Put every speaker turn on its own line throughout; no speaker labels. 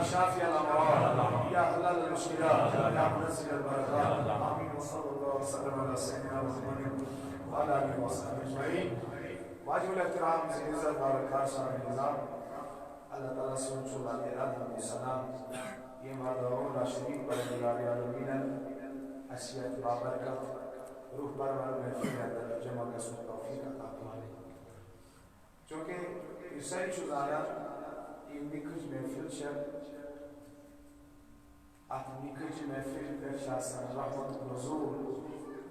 शाफी अल-अमराद या हलाल अल-मुश्किलात या मुनज़्ज़िल अल-बरकात आमीन व सल्लल्लाहु अलैहि व सल्लम अला मुहम्मद व अला आलिहि व सहबिहि अजमईन। वाजिबुल एहतराम इज़्ज़त बारकार साहब निज़ाम अल्लाह ताला से उनसे बात सलाम ये मर्दाओं राशिदीन परवरदिगार आलमीन असियत बाबरकत रूह परवर महफिल अंदर जमा कसम तौफीक अता फरमाए। चूँकि इससे चुज़ाना ये निकज महफिल शर अत निकज महफिल पे शासन रहमत नज़ूल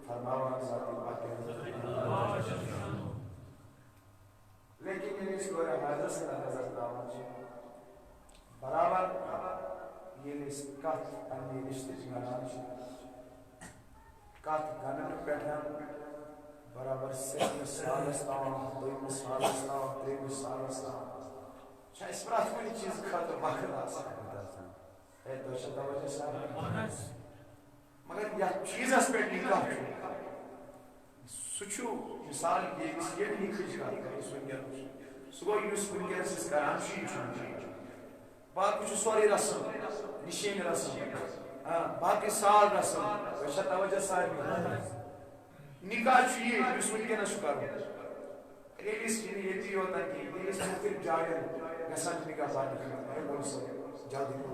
फरमावा ज़ाती पाक। लेकिन ये इसको हाज़र से नजर दावत बराबर ये निस्कत अन्य रिश्ते जिनान कत गणन बैठन बराबर से मिसालस्तान दो मिसालस्तान तीन मिसालस्तान शायद प्रात कोई चीज खत्म वक्त आसान है तो शब्द साहब मगर या चीज़ पे निकाह सुचू मिसाल ये नहीं खिजगा सुनिया सुगो यूस बुनियाद से करान शी बाकी सारी रस्म निशान रस्म बाकी साल रस्म वैसा तवज्जो साहब निकाह ये यूस बुनियाद शुक्र रेलिस ये होता है कि रेलिस मुख्तलिफ जायन गसन निकाह पार्टी है बोल सो जल्दी को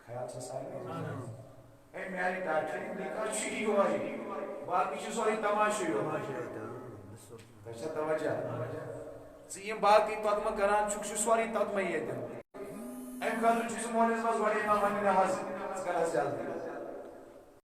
ख्याल से साहब ए मेरी डाक्टर निकाह ये हुआ है बाकी सारी तमाशे हो वैसा तवज्जो ये बाकी तत्म करान छुक सारी तत्म ये एम खातर मोहल्ले मज वड़े इमाम नहाज कर जल्दी